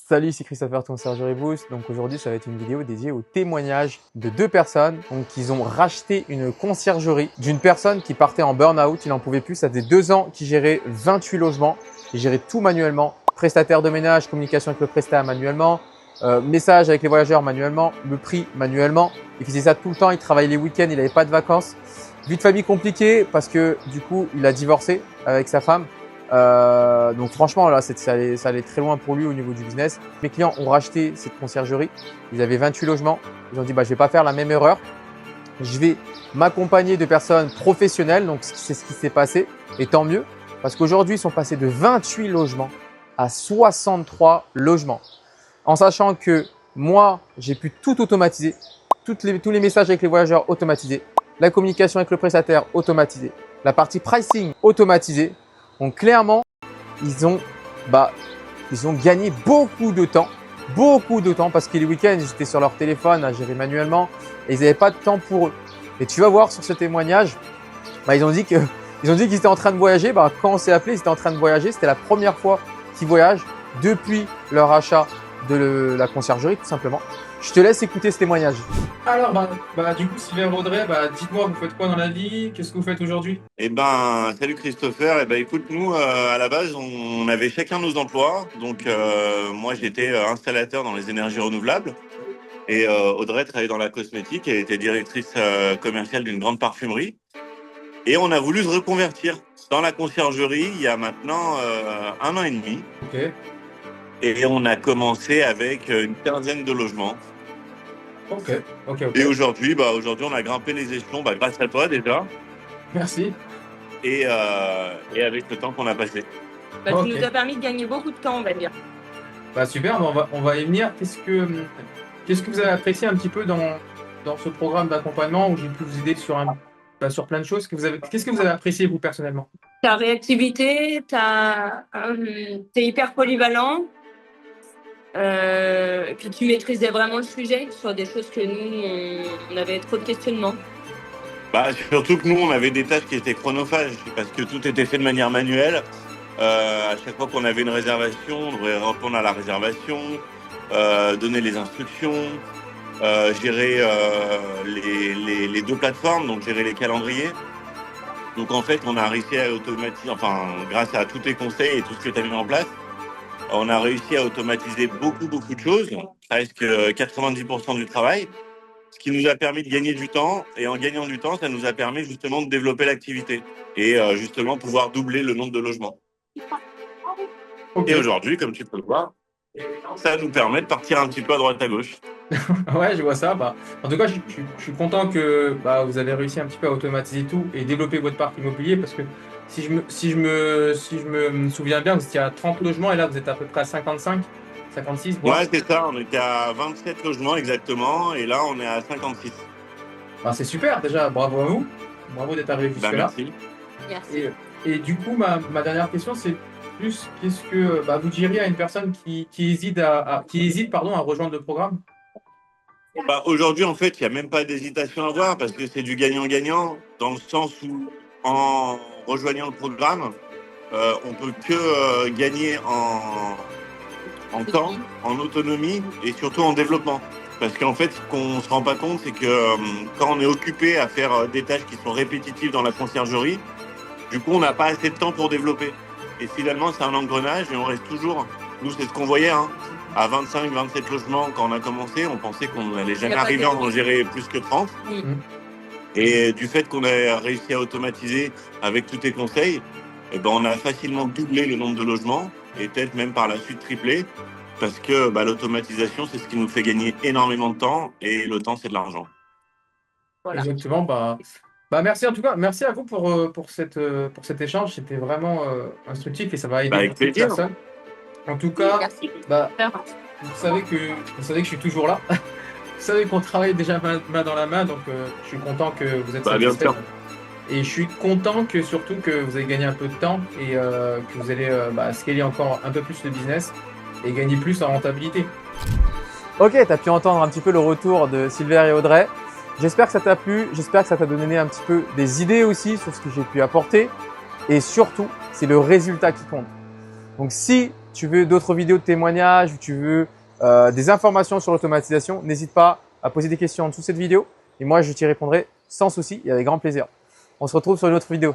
Salut, c'est Christopher Conciergerie Boost. Donc aujourd'hui, ça va être une vidéo dédiée au témoignage de deux personnes. Donc ils ont racheté une conciergerie d'une personne qui partait en burn-out. Il n'en pouvait plus. Ça faisait 2 ans qu'il gérait 28 logements. Il gérait tout manuellement. Prestataire de ménage, communication avec le prestataire manuellement, message avec les voyageurs manuellement, le prix manuellement. Il faisait ça tout le temps. Il travaillait les week-ends. Il n'avait pas de vacances. Vie de famille compliquée parce que du coup, il a divorcé avec sa femme. Donc franchement là ça allait très loin pour lui au niveau du business. Mes clients ont racheté cette conciergerie, ils avaient 28 logements, ils ont dit je vais pas faire la même erreur, je vais m'accompagner de personnes professionnelles. Donc c'est ce qui s'est passé et tant mieux parce qu'aujourd'hui ils sont passés de 28 logements à 63 logements en sachant que moi j'ai pu tout automatiser, tous les messages avec les voyageurs automatisés, la communication avec le prestataire automatisée, la partie pricing automatisée. Donc clairement, ils ont gagné beaucoup de temps parce que les week-ends, ils étaient sur leur téléphone à gérer manuellement et ils n'avaient pas de temps pour eux. Et tu vas voir sur ce témoignage, ils ont dit qu'ils étaient en train de voyager. Quand on s'est appelé, ils étaient en train de voyager. C'était la première fois qu'ils voyagent depuis leur achat de la conciergerie, tout simplement. Je te laisse écouter ce témoignage. Alors, du coup, Sylvain Vaudrey, dites-moi, vous faites quoi dans la vie? Qu'est-ce que vous faites aujourd'hui? Salut Christopher. Écoute, nous, à la base, on avait chacun nos emplois. Donc, moi, j'étais installateur dans les énergies renouvelables. Et Audrey travaillait dans la cosmétique. Elle était directrice commerciale d'une grande parfumerie. Et on a voulu se reconvertir dans la conciergerie il y a maintenant 1 an et demi. Ok. Et on a commencé avec une quinzaine de logements. Ok. Et aujourd'hui, on a grimpé les échelons grâce à toi déjà. Merci. Et avec le temps qu'on a passé. Tu nous as permis de gagner beaucoup de temps, on va dire. Super, on va y venir. Qu'est-ce que vous avez apprécié un petit peu dans ce programme d'accompagnement où j'ai pu vous aider sur plein de choses? Qu'est-ce que vous avez apprécié vous personnellement? Ta réactivité, t'es hyper polyvalent. Et puis tu maîtrisais vraiment le sujet sur des choses que nous, on avait trop de questionnements. Surtout que nous, on avait des tâches qui étaient chronophages parce que tout était fait de manière manuelle. À chaque fois qu'on avait une réservation, on devait répondre à la réservation, donner les instructions, gérer les 2 plateformes, donc gérer les calendriers. Donc en fait, on a réussi à automatiser, grâce à tous tes conseils et tout ce que tu as mis en place, on a réussi à automatiser beaucoup de choses, presque 90% du travail, ce qui nous a permis de gagner du temps. Et en gagnant du temps, ça nous a permis justement de développer l'activité et justement pouvoir doubler le nombre de logements. Okay. Et aujourd'hui, comme tu peux le voir, ça nous permet de partir un petit peu à droite à gauche. Ouais, je vois ça. En tout cas, je suis content que vous avez réussi un petit peu à automatiser tout et développer votre parc immobilier parce que si je me souviens bien, vous étiez à 30 logements et là, vous êtes à peu près à 55, 56. Ouais, c'est ça. On était à 27 logements exactement et là, on est à 56. C'est super déjà. Bravo à vous. Bravo d'être arrivé jusque-là. Merci. Et du coup, ma dernière question, c'est plus qu'est-ce que vous diriez à une personne qui hésite à rejoindre le programme? Aujourd'hui, en fait, il n'y a même pas d'hésitation à avoir parce que c'est du gagnant-gagnant dans le sens où en rejoignant le programme, on peut que gagner en temps, en autonomie et surtout en développement. Parce qu'en fait, ce qu'on ne se rend pas compte, c'est que quand on est occupé à faire des tâches qui sont répétitives dans la conciergerie, du coup, on n'a pas assez de temps pour développer. Et finalement, c'est un engrenage et on reste toujours... Nous, c'est ce qu'on voyait, à 25, 27 logements quand on a commencé. On pensait qu'on n'allait jamais arriver à en gérer plus que 30. Et du fait qu'on a réussi à automatiser avec tous tes conseils, on a facilement doublé le nombre de logements et peut-être même par la suite triplé parce que l'automatisation, c'est ce qui nous fait gagner énormément de temps et le temps, c'est de l'argent. Voilà. Exactement. Merci en tout cas. Merci à vous pour cet échange. C'était vraiment instructif et ça va aider beaucoup de personnes. En tout cas, vous savez que je suis toujours là. Vous savez qu'on travaille déjà main dans la main, donc je suis content que vous êtes satisfait. Et je suis content surtout que vous ayez gagné un peu de temps et que vous allez scaler encore un peu plus le business et gagner plus en rentabilité. Ok, tu as pu entendre un petit peu le retour de Sylvain et Audrey. J'espère que ça t'a plu, j'espère que ça t'a donné un petit peu des idées aussi sur ce que j'ai pu apporter. Et surtout, c'est le résultat qui compte. Donc si tu veux d'autres vidéos de témoignages, ou tu veux des informations sur l'automatisation, n'hésite pas à poser des questions en dessous de cette vidéo et moi je t'y répondrai sans souci et avec grand plaisir. On se retrouve sur une autre vidéo.